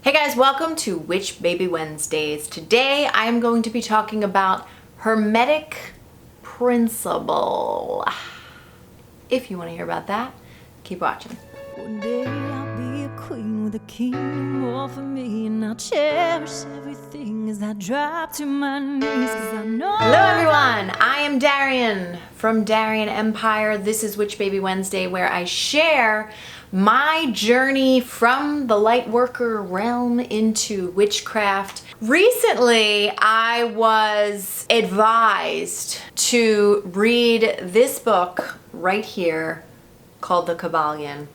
Hey guys, welcome to Witch Baby Wednesdays. Today I'm going to be talking about Hermetic Principle. If you want to hear about that, keep watching. One day I'll be a queen with a kingdom all for me, and I'll cherish everything as I drop to my knees, 'cause I know. Hello everyone, I am Darienne from Darienne Empire. This is Witch Baby Wednesday, where I share my journey from the light worker realm into witchcraft. Recently, I was advised to read this book right here called the Kybalion.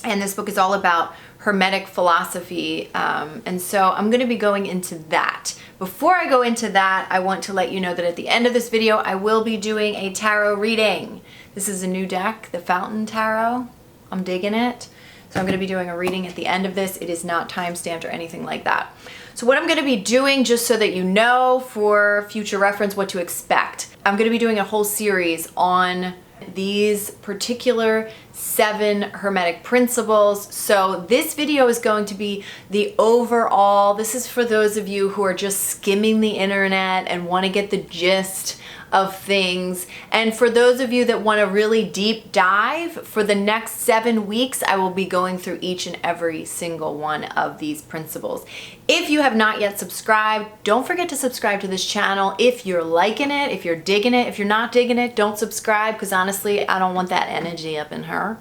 And this book is all about Hermetic philosophy. And so I'm going to be going into that. Before I go into that, I want to let you know that at the end of this video, I will be doing a tarot reading. This is a new deck, the Fountain Tarot. I'm digging it. So I'm going to be doing a reading at the end of this. It is not time-stamped or anything like that. So what I'm going to be doing, just so that you know for future reference what to expect, I'm going to be doing a whole series on these particular 7 Hermetic principles. So this video is going to be the overall, this is for those of you who are just skimming the internet and want to get the gist of things. And for those of you that want a really deep dive, for the next 7 weeks, I will be going through each and every single one of these principles. If you have not yet subscribed, don't forget to subscribe to this channel. If you're liking it, if you're digging it, if you're not digging it, don't subscribe, because honestly, I don't want that energy up in her.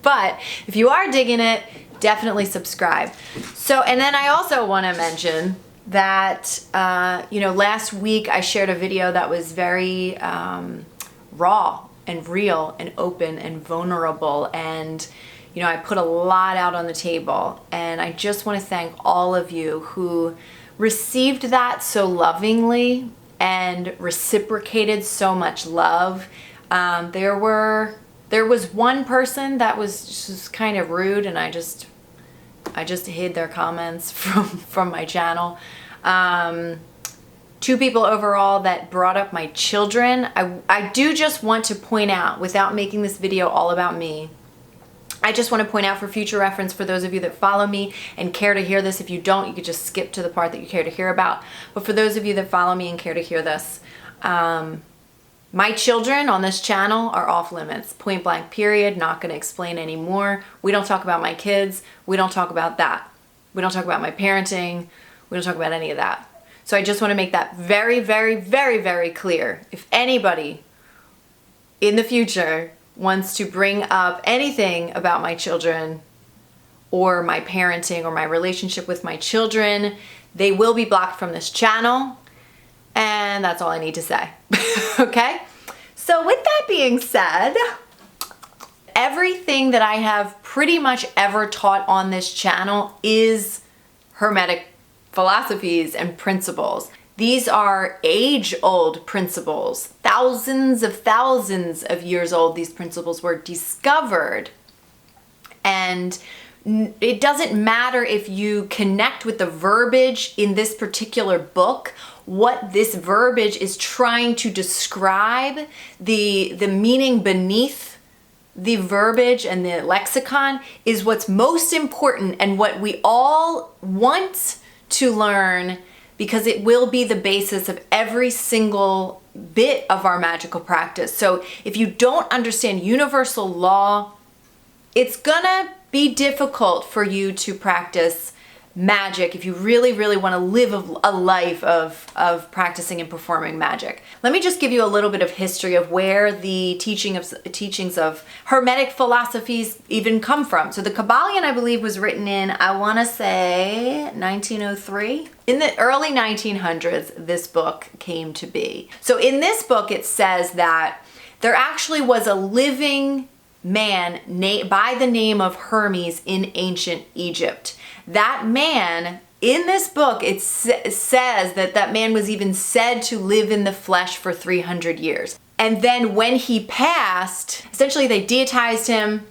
But if you are digging it, definitely subscribe. So, and then I also want to mention that, last week I shared a video that was very raw and real and open and vulnerable, and I put a lot out on the table, and I just want to thank all of you who received that so lovingly and reciprocated so much love. There was one person that was just kind of rude, and I just hid their comments from my channel. 2 people overall that brought up my children. I do just want to point out, without making this video all about me, I just want to point out for future reference for those of you that follow me and care to hear this. If you don't, you could just skip to the part that you care to hear about. But for those of you that follow me and care to hear this, my children on this channel are off limits, point blank period. Not going to explain anymore. We don't talk about my kids. We don't talk about that. We don't talk about my parenting. We don't talk about any of that. So I just want to make that very, very, very, very clear. If anybody in the future wants to bring up anything about my children or my parenting or my relationship with my children, they will be blocked from this channel. And that's all I need to say. Okay? So with that being said, everything that I have pretty much ever taught on this channel is Hermetic philosophies and principles. These are age-old principles. Thousands of years old, these principles were discovered. And it doesn't matter if you connect with the verbiage in this particular book, what this verbiage is trying to describe, the meaning beneath the verbiage and the lexicon is what's most important, and what we all want to learn, because it will be the basis of every single bit of our magical practice. So if you don't understand universal law, it's gonna be difficult for you to practice magic if you really, really want to live a life of practicing and performing magic. Let me just give you a little bit of history of where the teachings of Hermetic philosophies even come from. So the Kybalion, I believe, was written in, I want to say, 1903. In the early 1900s, this book came to be. So in this book, it says that there actually was a living man by the name of Hermes in ancient Egypt. That man, in this book, it says that man was even said to live in the flesh for 300 years. And then when he passed, essentially they deitized him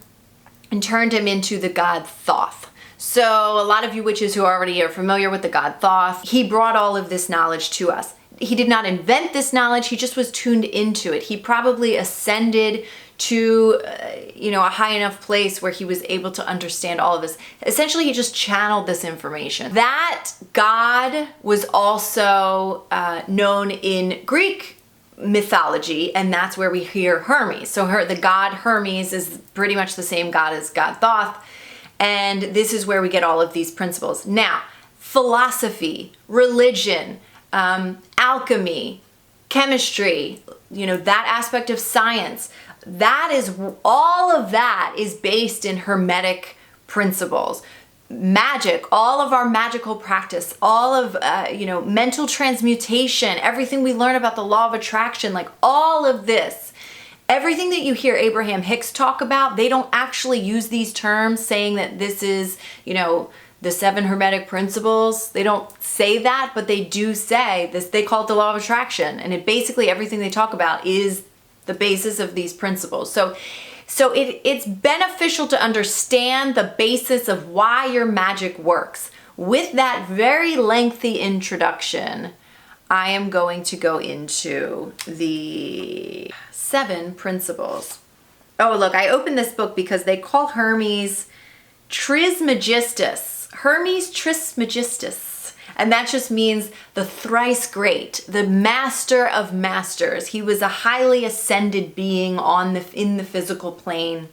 and turned him into the god Thoth. So a lot of you witches who already are familiar with the god Thoth, he brought all of this knowledge to us. He did not invent this knowledge, he just was tuned into it. He probably ascended to, a high enough place where he was able to understand all of this. Essentially, he just channeled this information. That god was also known in Greek mythology, and that's where we hear Hermes. So the god Hermes is pretty much the same god as God Thoth, and this is where we get all of these principles. Now, philosophy, religion, alchemy, chemistry, that aspect of science, all of that is based in Hermetic principles. Magic, all of our magical practice, all of, mental transmutation, everything we learn about the law of attraction, like all of this, everything that you hear Abraham Hicks talk about, they don't actually use these terms saying that this is, the 7 Hermetic Principles. They don't say that, but they do say this. They call it the law of attraction. And basically everything they talk about is the basis of these principles. So it's beneficial to understand the basis of why your magic works. With that very lengthy introduction, I am going to go into the 7 principles. Oh, look, I opened this book because they call Hermes Trismegistus. Hermes Trismegistus. And that just means the thrice great, the master of masters. He was a highly ascended being in the physical plane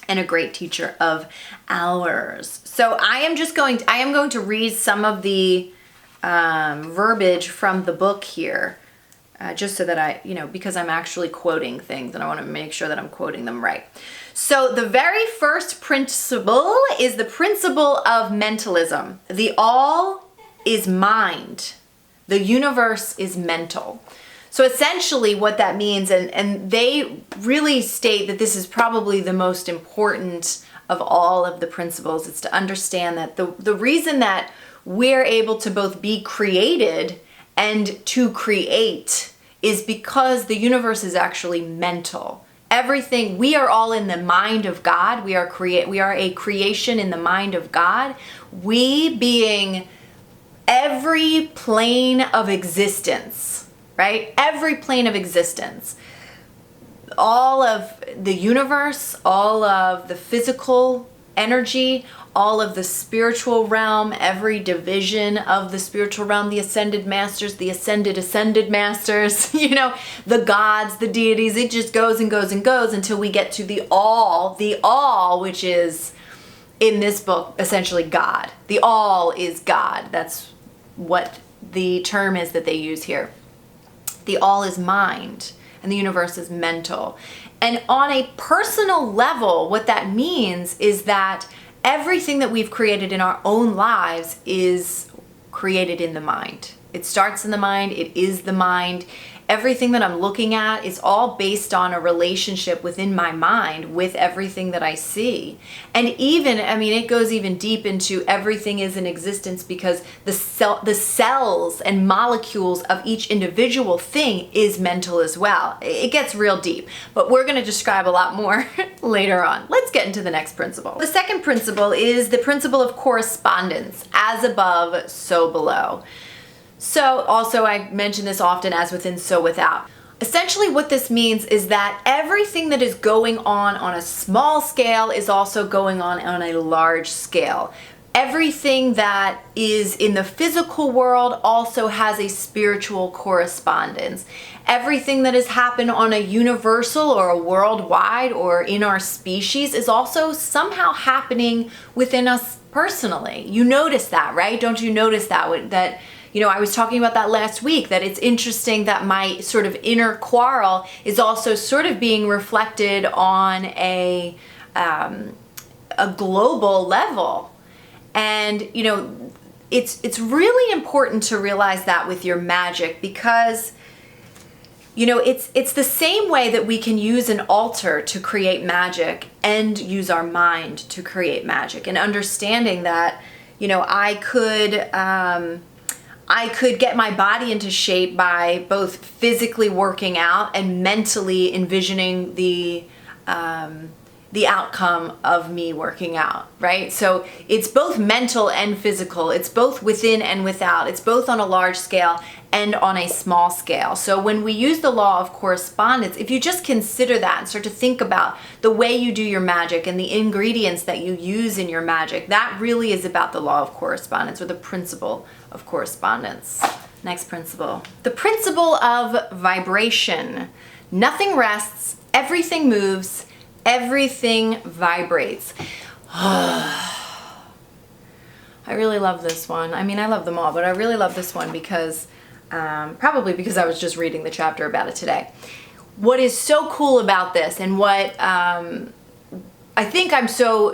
and a great teacher of ours. So I am going to read some of the verbiage from the book here, just so that because I'm actually quoting things and I want to make sure that I'm quoting them right. So the very first principle is the principle of mentalism. The all is mind. The universe is mental. So essentially what that means, and they really state that this is probably the most important of all of the principles, is to understand that the reason that we're able to both be created and to create is because the universe is actually mental. Everything, we are all in the mind of God. We are a creation in the mind of God. We being every plane of existence, right? Every plane of existence. All of the universe, all of the physical energy, all of the spiritual realm, every division of the spiritual realm, the ascended masters, the ascended masters, the gods, the deities, it just goes and goes and goes until we get to the all, which is in this book, essentially God. The all is God. That's what the term is that they use here. The all is mind and the universe is mental. And on a personal level, what that means is that everything that we've created in our own lives is created in the mind. It starts in the mind, it is the mind. Everything that I'm looking at is all based on a relationship within my mind with everything that I see. And it goes even deep into everything is in existence because the cells and molecules of each individual thing is mental as well. It gets real deep, but we're going to describe a lot more later on. Let's get into the next principle. The second principle is the principle of correspondence, as above, so below. So also I mention this often, as within, so without. Essentially what this means is that everything that is going on a small scale is also going on a large scale. Everything that is in the physical world also has a spiritual correspondence. Everything that has happened on a universal or a worldwide or in our species is also somehow happening within us personally. You notice that, right? Don't you notice that I was talking about that last week, that it's interesting that my sort of inner quarrel is also sort of being reflected on a global level. And, it's really important to realize that with your magic because, it's the same way that we can use an altar to create magic and use our mind to create magic. And understanding that, I could get my body into shape by both physically working out and mentally envisioning the the outcome of me working out, right? So it's both mental and physical. It's both within and without. It's both on a large scale and on a small scale. So when we use the law of correspondence, if you just consider that and start to think about the way you do your magic and the ingredients that you use in your magic, that really is about the law of correspondence, or the principle of correspondence. Next principle. The principle of vibration. Nothing rests, everything moves, everything vibrates. I really love this one. I mean, I love them all, but I really love this one because, probably because I was just reading the chapter about it today. What is so cool about this, and what I think I'm so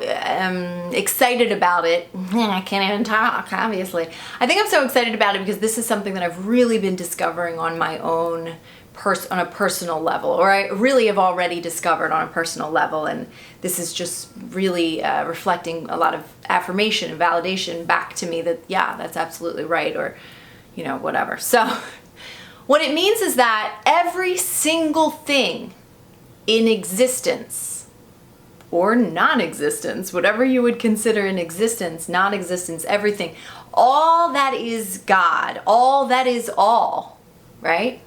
excited about it, I can't even talk, obviously. I think I'm so excited about it because this is something that I've really been discovering on my own on a personal level, or I really have already discovered on a personal level, and this is just really reflecting a lot of affirmation and validation back to me that, yeah, that's absolutely right, or, you know, whatever. So what it means is that every single thing in existence, or non-existence, whatever you would consider in existence, non-existence, everything, all that is God, all that is all, right,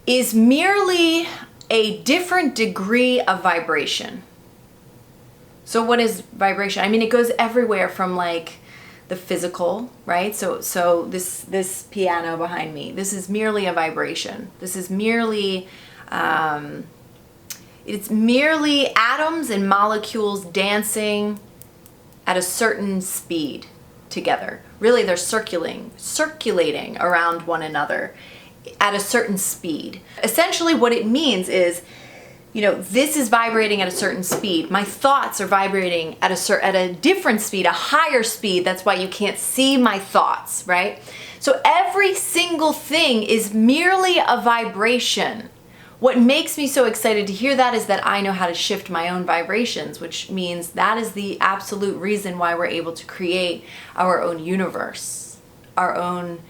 is merely a different degree of vibration. So what is vibration? I mean, it goes everywhere from like the physical, right? So this piano behind me, this is merely a vibration. This is merely, it's merely atoms and molecules dancing at a certain speed together. Really, they're circulating around one another at a certain speed. Essentially what it means is, you know, this is vibrating at a certain speed. My thoughts are vibrating at a different speed, a higher speed. That's why you can't see my thoughts, right? So every single thing is merely a vibration. What makes me so excited to hear that is that I know how to shift my own vibrations, which means that is the absolute reason why we're able to create our own universe, our own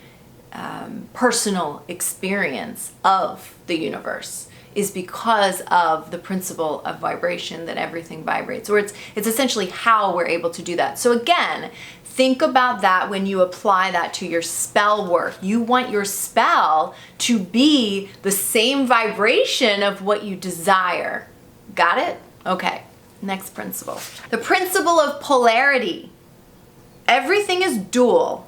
personal experience of the universe, is because of the principle of vibration, that everything vibrates, or it's essentially how we're able to do that. So again, think about that when you apply that to your spell work. You want your spell to be the same vibration of what you desire. Got it? Okay, next principle. The principle of polarity. Everything is dual.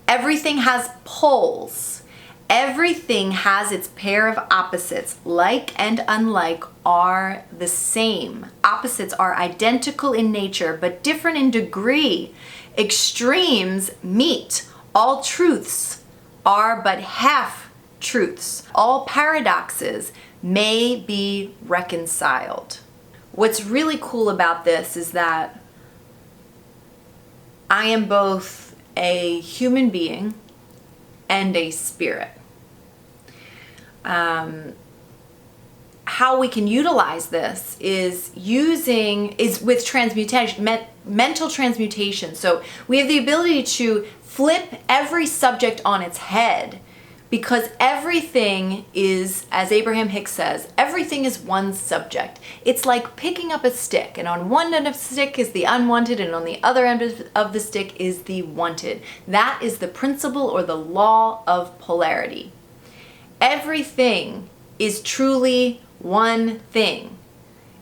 Everything has poles. Everything has its pair of opposites. Like and unlike are the same. Opposites are identical in nature, but different in degree. Extremes meet. All truths are but half truths. All paradoxes may be reconciled. What's really cool about this is that I am both a human being and a spirit. How we can utilize this is with transmutation, mental transmutation. So we have the ability to flip every subject on its head, because everything is, as Abraham Hicks says, everything is one subject. It's like picking up a stick, and on one end of the stick is the unwanted, and on the other end of the stick is the wanted. That is the principle or the law of polarity. Everything is truly one thing.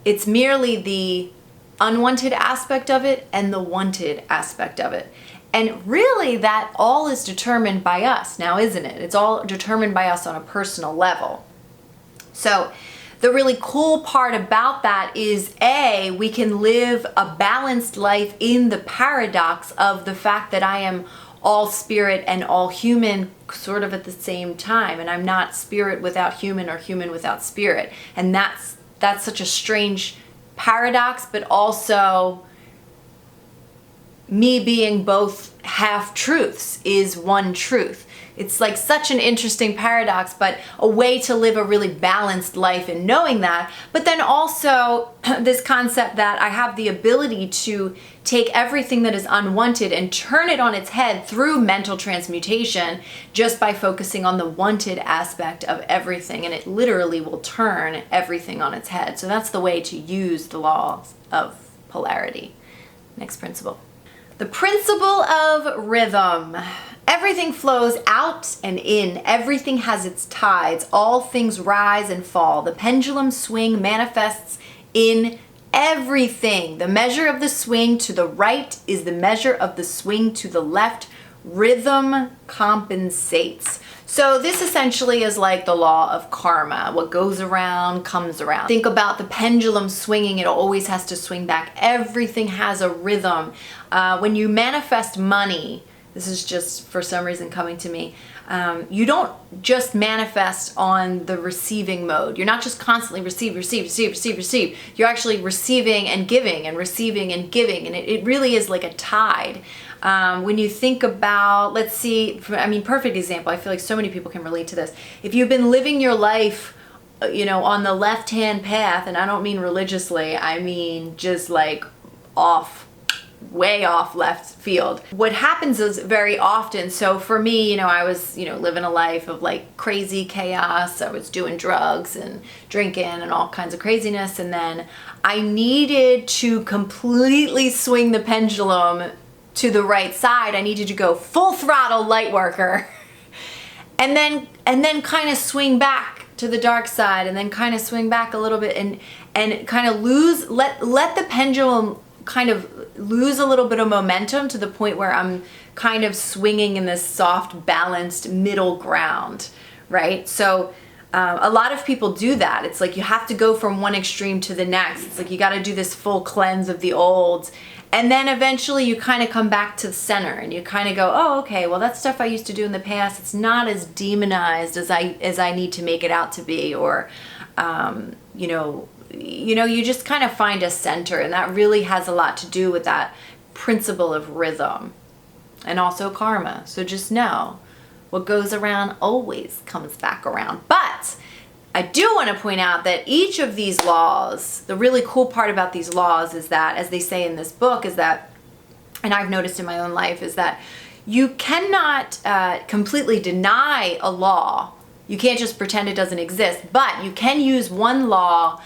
It's merely the unwanted aspect of it and the wanted aspect of it. And really, that all is determined by us now, isn't it? It's all determined by us on a personal level. So the really cool part about that is, A, we can live a balanced life in the paradox of the fact that I am all spirit and all human sort of at the same time. And I'm not spirit without human or human without spirit. And that's such a strange paradox, but also me being both half-truths is one truth. It's like such an interesting paradox, but a way to live a really balanced life in knowing that. But then also this concept that I have the ability to take everything that is unwanted and turn it on its head through mental transmutation just by focusing on the wanted aspect of everything. And it literally will turn everything on its head. So that's the way to use the law of polarity. Next principle. The principle of rhythm. Everything flows out and in. Everything has its tides. All things rise and fall. The pendulum swing manifests in everything. The measure of the swing to the right is the measure of the swing to the left. Rhythm compensates. So this essentially is like the law of karma. What goes around comes around. Think about the pendulum swinging. It always has to swing back. Everything has a rhythm. When you manifest money, this is just for some reason coming to me, you don't just manifest on the receiving mode. You're not just constantly receive. You're actually receiving and giving and receiving and giving. And it really is like a tide. When you think about, let's see, perfect example. I feel like so many people can relate to this. If you've been living your life, on the left-hand path, and I don't mean religiously, I mean just like way off left field. What happens is very often, so for me, I was, living a life of like crazy chaos. I was doing drugs and drinking and all kinds of craziness. And then I needed to completely swing the pendulum to the right side. I needed to go full throttle light worker and then kind of swing back to the dark side, and then kind of swing back a little bit and kind of let the pendulum kind of lose a little bit of momentum to the point where I'm kind of swinging in this soft, balanced middle ground, right? So a lot of people do that. It's like you have to go from one extreme to the next. It's like you got to do this full cleanse of the old, and then eventually you kind of come back to the center and you kind of go, oh, okay, well, that stuff I used to do in the past, it's not as demonized as I need to make it out to be, or you just kind of find a center, and that really has a lot to do with that principle of rhythm and also karma. So just know what goes around always comes back around. But I do want to point out that each of these laws, the really cool part about these laws is that, as they say in this book, is that, and I've noticed in my own life, is that you cannot completely deny a law. You can't just pretend it doesn't exist, but you can use one law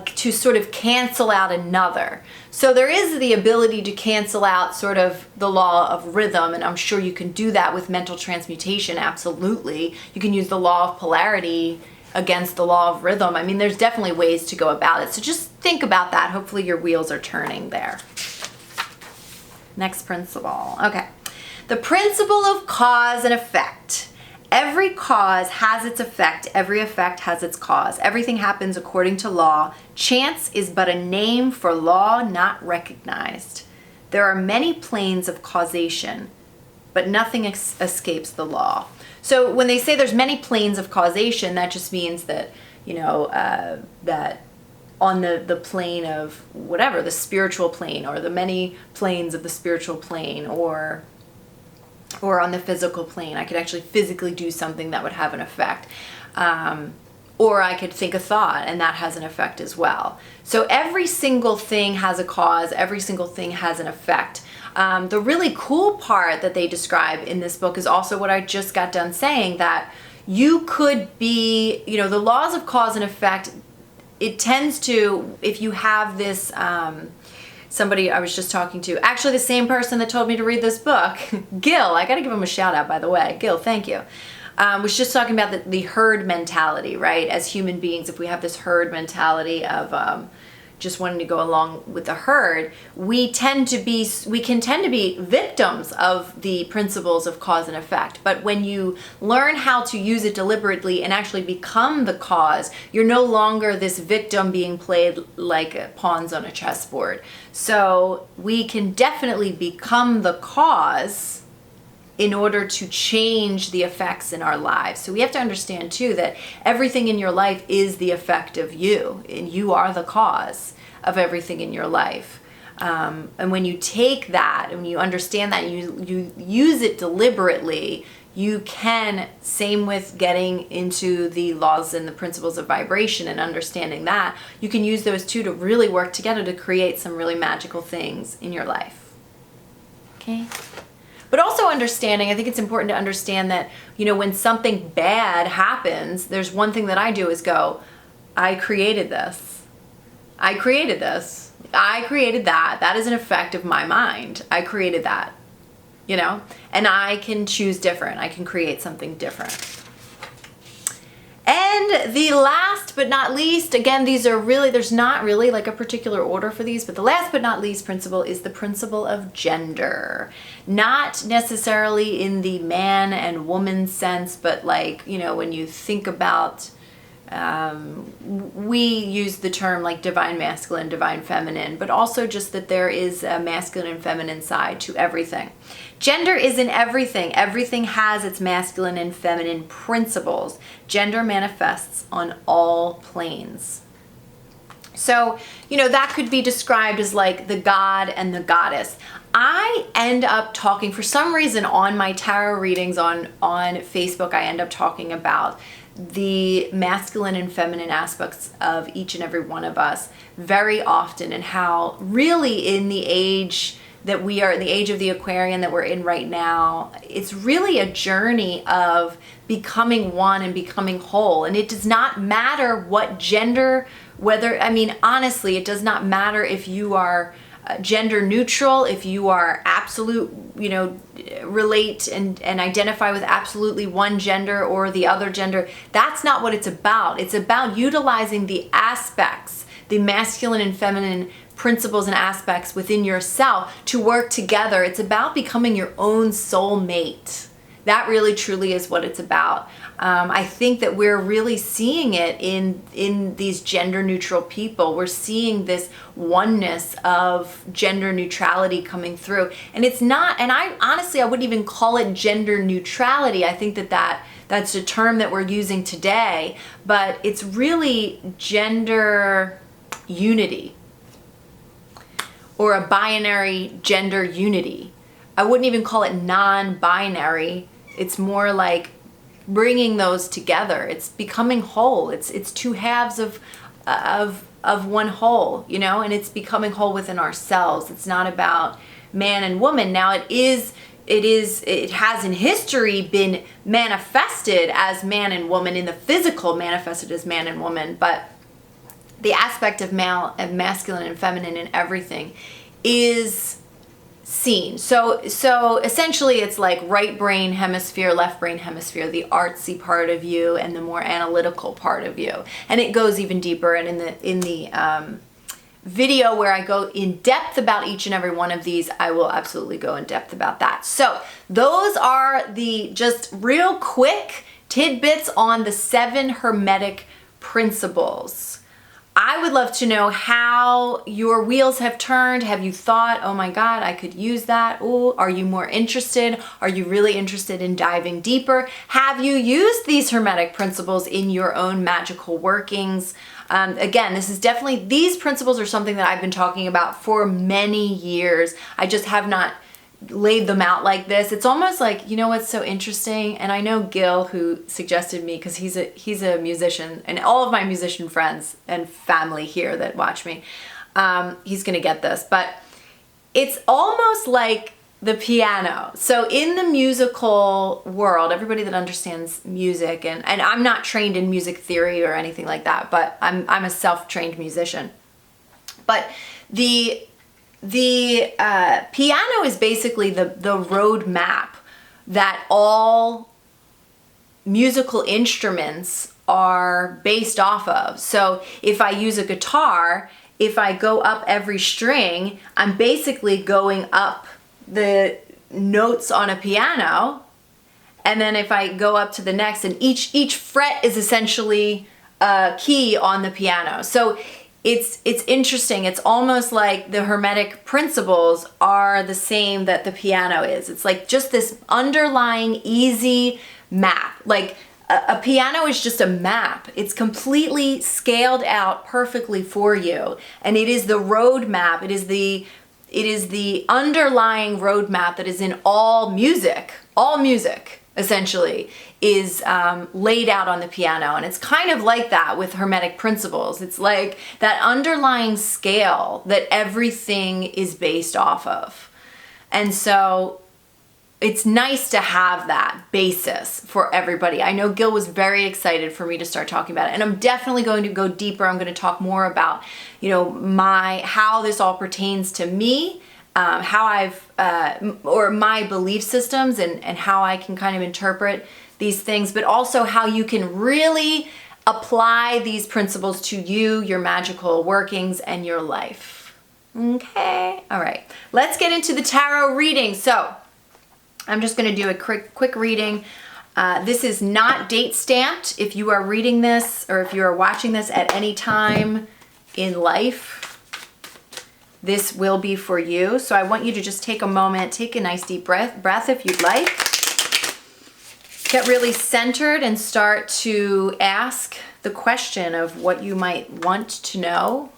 to sort of cancel out another. So there is the ability to cancel out sort of the law of rhythm, and I'm sure you can do that with mental transmutation, absolutely. You can use the law of polarity against the law of rhythm. There's definitely ways to go about it. So just think about that. Hopefully your wheels are turning there. Next principle. Okay. The principle of cause and effect. Every cause has its effect. Every effect has its cause. Everything happens according to law. Chance is but a name for law not recognized. There are many planes of causation, but nothing escapes the law. So when they say there's many planes of causation, that just means that, that on the plane of whatever, the spiritual plane, or the many planes of the spiritual plane, or on the physical plane, I could actually physically do something that would have an effect. Or I could think a thought, and that has an effect as well. So every single thing has a cause, every single thing has an effect. The really cool part that they describe in this book is also what I just got done saying, that you could be, the laws of cause and effect, it tends to, if you have this, somebody I was just talking to, actually the same person that told me to read this book, Gil, I gotta give him a shout out, by the way. Gil, thank you. Was just talking about the herd mentality, right? As human beings, if we have this herd mentality of just wanting to go along with the herd, we can tend to be victims of the principles of cause and effect. But when you learn how to use it deliberately and actually become the cause, you're no longer this victim being played like pawns on a chessboard. So we can definitely become the cause in order to change the effects in our lives. So we have to understand too that everything in your life is the effect of you, and you are the cause of everything in your life. And when you take that and you understand that, you use it deliberately, you can, same with getting into the laws and the principles of vibration and understanding that, you can use those two to really work together to create some really magical things in your life. Okay? But also understanding, I think it's important to understand that, when something bad happens, there's one thing that I do is go, I created this. I created this. I created that. That is an effect of my mind. I created that, and I can choose different. I can create something different. And the last but not least, again, there's not really like a particular order for these, but the last but not least principle is the principle of gender. Not necessarily in the man and woman sense, but like, when you think about, we use the term like divine masculine, divine feminine, but also just that there is a masculine and feminine side to everything. Gender is in everything. Everything has its masculine and feminine principles. Gender manifests on all planes. So, that could be described as like the god and the goddess. I end up talking, for some reason on my tarot readings on Facebook, I end up talking about the masculine and feminine aspects of each and every one of us very often, and how really in the age that we are, in the age of the Aquarian that we're in right now, it's really a journey of becoming one and becoming whole. And it does not matter what gender, honestly, it does not matter if you are gender neutral, if you are absolute, relate and identify with absolutely one gender or the other gender. That's not what it's about. It's about utilizing the aspects, the masculine and feminine principles and aspects within yourself to work together. It's about becoming your own soul mate. That really truly is what it's about. I think that we're really seeing it in these gender neutral people. We're seeing this oneness of gender neutrality coming through. And it's not, and I wouldn't even call it gender neutrality. I think that's a term that we're using today, but it's really gender unity, or a binary gender unity. I wouldn't even call it non-binary. It's more like bringing those together. It's becoming whole. It's two halves of one whole, and it's becoming whole within ourselves. It's not about man and woman. Now it has in history been manifested as man and woman, in the physical manifested as man and woman, but the aspect of masculine and feminine in everything is seen. So essentially it's like right brain hemisphere, left brain hemisphere, the artsy part of you and the more analytical part of you. And it goes even deeper. And in the video where I go in depth about each and every one of these, I will absolutely go in depth about that. So those are the just real quick tidbits on the 7 Hermetic Principles. I would love to know how your wheels have turned. Have you thought, oh my God, I could use that? Ooh, are you more interested? Are you really interested in diving deeper? Have you used these Hermetic principles in your own magical workings? Again, these principles are something that I've been talking about for many years. I just have not laid them out like this. It's almost like, what's so interesting, and I know Gil, who suggested me, because he's a musician, and all of my musician friends and family here that watch me, he's gonna get this, but it's almost like the piano. So in the musical world, everybody that understands music, and I'm not trained in music theory or anything like that, but I'm a self-trained musician, but the piano is basically the road map that all musical instruments are based off of. So if I use a guitar, if I go up every string, I'm basically going up the notes on a piano. And then if I go up to the next, and each fret is essentially a key on the piano. So it's interesting. It's almost like the Hermetic principles are the same that the piano is. It's like just this underlying easy map. Like a piano is just a map. It's completely scaled out perfectly for you. And it is the road map. It is the It is the underlying roadmap that is in all music. All music, essentially, is laid out on the piano. And it's kind of like that with Hermetic Principles. It's like that underlying scale that everything is based off of. And so it's nice to have that basis for everybody. I know Gil was very excited for me to start talking about it, and I'm definitely going to go deeper. I'm going to talk more about, how this all pertains to me, how or my belief systems and how I can kind of interpret these things, but also how you can really apply these principles to you, your magical workings, and your life. Okay, all right. Let's get into the tarot reading. So I'm just going to do a quick reading. This is not date stamped. If you are reading this or if you are watching this at any time in life, this will be for you. So I want you to just take a moment, take a nice deep breath if you'd like. Get really centered and start to ask the question of what you might want to know.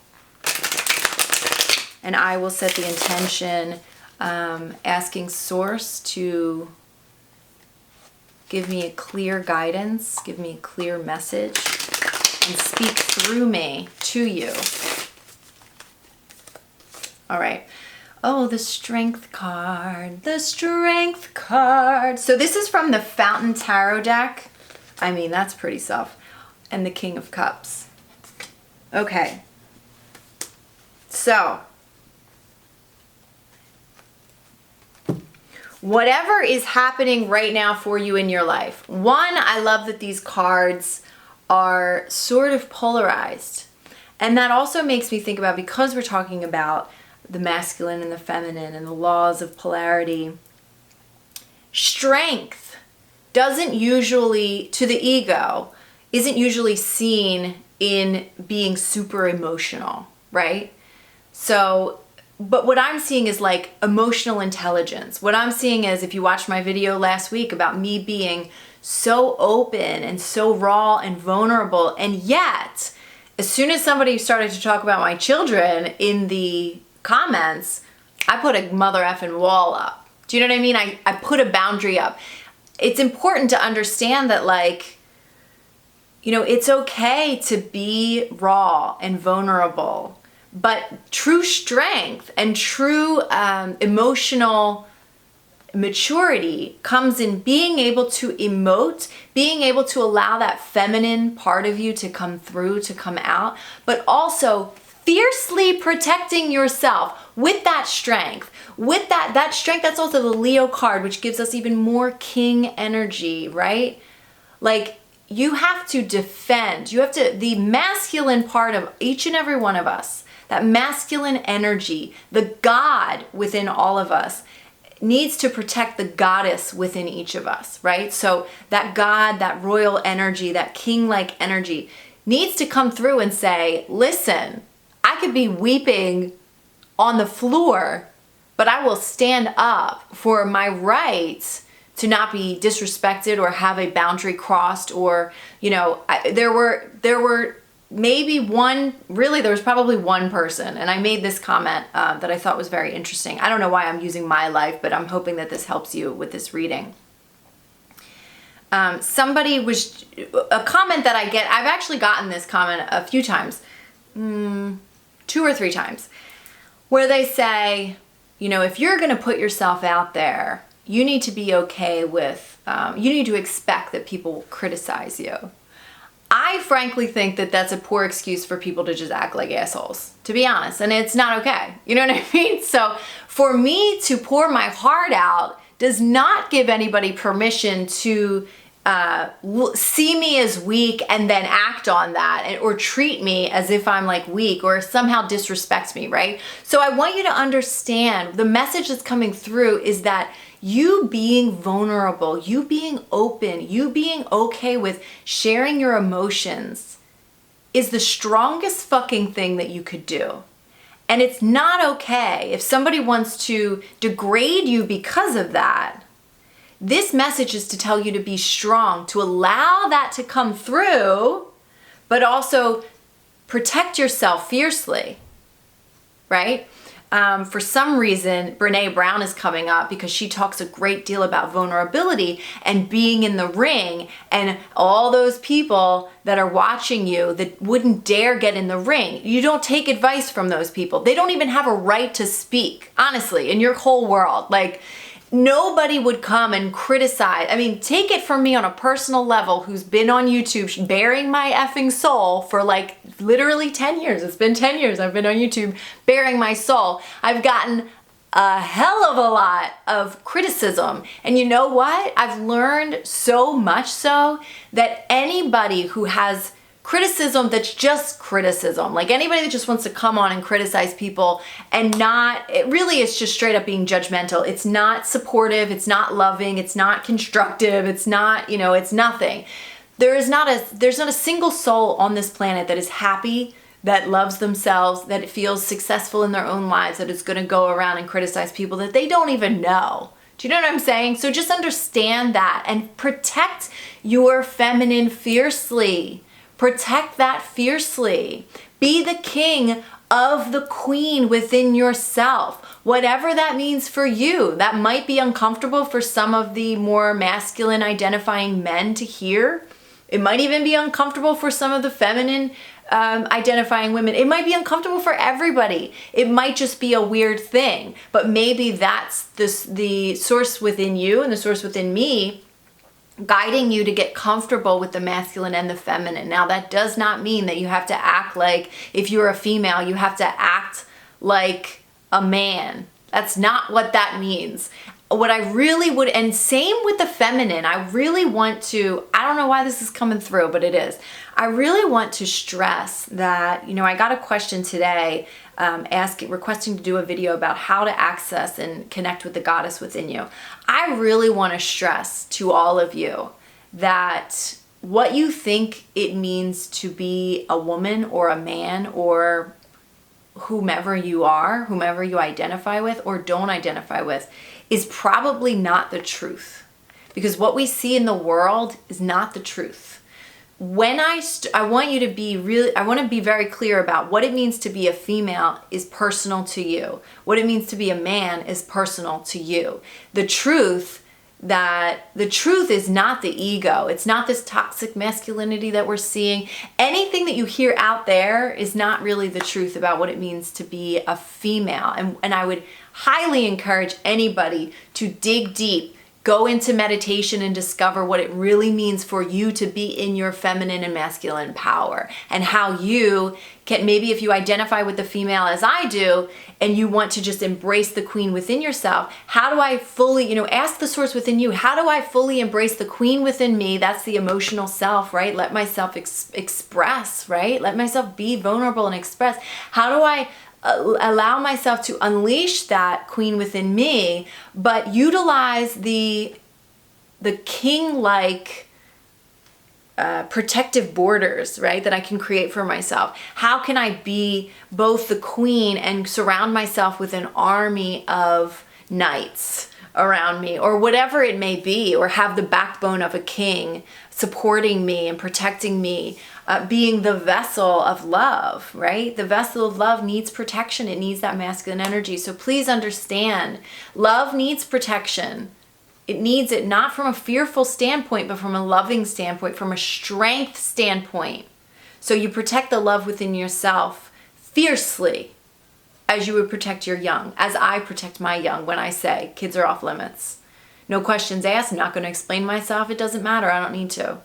And I will set the intention, asking Source to give me a clear guidance, give me a clear message, and speak through me to you. All right. Oh, the Strength card. The Strength card. So this is from the Fountain Tarot deck. I mean, that's pretty stuff. And the King of Cups. Okay. So whatever is happening right now for you in your life. One, I love that these cards are sort of polarized. And that also makes me think about, because we're talking about the masculine and the feminine and the laws of polarity, strength doesn't usually, to the ego, isn't usually seen in being super emotional, right? So, but what I'm seeing is like emotional intelligence. What I'm seeing is, if you watched my video last week about me being so open and so raw and vulnerable, and yet, as soon as somebody started to talk about my children in the comments, I put a mother effing wall up. Do you know what I mean? I put a boundary up. It's important to understand that, like, it's okay to be raw and vulnerable. But true strength and true emotional maturity comes in being able to emote, being able to allow that feminine part of you to come through, to come out, but also fiercely protecting yourself with that strength. With that strength, that's also the Leo card, which gives us even more king energy, right? Like, you have to defend. The masculine part of each and every one of us, that masculine energy, the God within all of us, needs to protect the goddess within each of us, right? So that God, that royal energy, that king-like energy needs to come through and say, listen, I could be weeping on the floor, but I will stand up for my right to not be disrespected or have a boundary crossed, or, there were maybe there was probably one person, and I made this comment that I thought was very interesting. I don't know why I'm using my life, but I'm hoping that this helps you with this reading. A comment that I get, I've actually gotten this comment a few times, 2 or 3 times, where they say, if you're going to put yourself out there, you need to be okay with, you need to expect that people will criticize you. I frankly think that that's a poor excuse for people to just act like assholes, to be honest, and it's not okay. You know what I mean? So for me to pour my heart out does not give anybody permission to see me as weak and then act on that, or treat me as if I'm like weak, or somehow disrespect me, right? So I want you to understand the message that's coming through is that you being vulnerable, you being open, you being okay with sharing your emotions is the strongest fucking thing that you could do. And it's not okay if somebody wants to degrade you because of that. This message is to tell you to be strong, to allow that to come through, but also protect yourself fiercely, right? for some reason, Brene Brown is coming up because she talks a great deal about vulnerability and being in the ring, and all those people that are watching you that wouldn't dare get in the ring. You don't take advice from those people. They don't even have a right to speak, honestly, in your whole world. Like, nobody would come and criticize. I mean, take it from me on a personal level, who's been on YouTube bearing my effing soul for like literally 10 years. It's been 10 years I've been on YouTube bearing my soul. I've gotten a hell of a lot of criticism. And you know what? I've learned so much so that anybody who has criticism that's just criticism, like anybody that just wants to come on and criticize people and it really is just straight up being judgmental. It's not supportive, it's not loving, it's not constructive, it's not, it's nothing. There's not a single soul on this planet that is happy, that loves themselves, that feels successful in their own lives, that is going to go around and criticize people that they don't even know. Do you know what I'm saying? So just understand that and protect your feminine fiercely. Protect that fiercely. Be the king of the queen within yourself. Whatever that means for you. That might be uncomfortable for some of the more masculine identifying men to hear. It might even be uncomfortable for some of the feminine identifying women. It might be uncomfortable for everybody. It might just be a weird thing. But maybe that's the source within you and the source within me guiding you to get comfortable with the masculine and the feminine. Now, that does not mean that you have to act like, if you're a female, you have to act like a man. That's not what that means. What I really would, and same with the feminine, I really want to, I don't know why this is coming through, but it is. I really want to stress that, I got a question today requesting to do a video about how to access and connect with the goddess within you. I really want to stress to all of you that what you think it means to be a woman or a man or whomever you are, whomever you identify with or don't identify with, is probably not the truth. Because what we see in the world is not the truth. When I want you to be I want to be very clear about what it means to be a female is personal to you. What it means to be a man is personal to you. The truth is not the ego. It's not this toxic masculinity that we're seeing. Anything that you hear out there is not really the truth about what it means to be a female. And I would highly encourage anybody to dig deep, go into meditation and discover what it really means for you to be in your feminine and masculine power, and how you can, maybe if you identify with the female as I do, and you want to just embrace the queen within yourself, how do I fully, ask the source within you, how do I fully embrace the queen within me? That's the emotional self, right? Let myself express, right? Let myself be vulnerable and express. How do I allow myself to unleash that queen within me, but utilize the king-like protective borders, right, that I can create for myself? How can I be both the queen and surround myself with an army of knights around me, or whatever it may be, or have the backbone of a king supporting me and protecting me, being the vessel of love, right? The vessel of love needs protection. It needs that masculine energy. So please understand, love needs protection. It needs it not from a fearful standpoint, but from a loving standpoint, from a strength standpoint. So you protect the love within yourself fiercely, as you would protect your young, as I protect my young when I say kids are off limits. No questions asked. I'm not going to explain myself. It doesn't matter. I don't need to.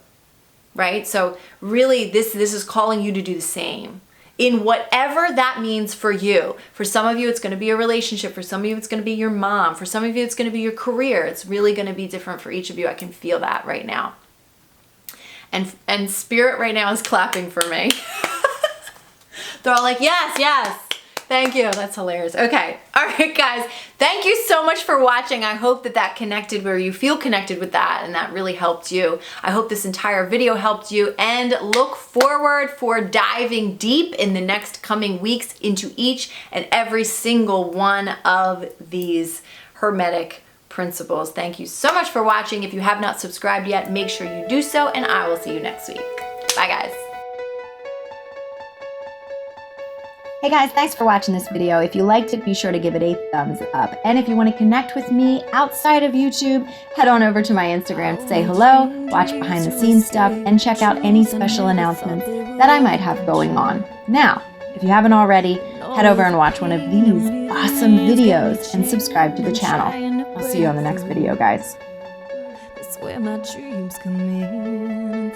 Right? So really, this is calling you to do the same in whatever that means for you. For some of you, it's going to be a relationship. For some of you, it's going to be your mom. For some of you, it's going to be your career. It's really going to be different for each of you. I can feel that right now. And spirit right now is clapping for me. They're all like, yes, yes. Thank you. That's hilarious. Okay. All right, guys. Thank you so much for watching. I hope that connected, where you feel connected with that, and that really helped you. I hope this entire video helped you, and look forward for diving deep in the next coming weeks into each and every single one of these Hermetic principles. Thank you so much for watching. If you have not subscribed yet, make sure you do so, and I will see you next week. Bye, guys. Hey guys, thanks for watching this video. If you liked it, be sure to give it a thumbs up. And if you want to connect with me outside of YouTube, head on over to my Instagram to say hello, watch behind the scenes stuff, and check out any special announcements that I might have going on. Now, if you haven't already, head over and watch one of these awesome videos and subscribe to the channel. I'll see you on the next video, guys. That's where my dreams come in.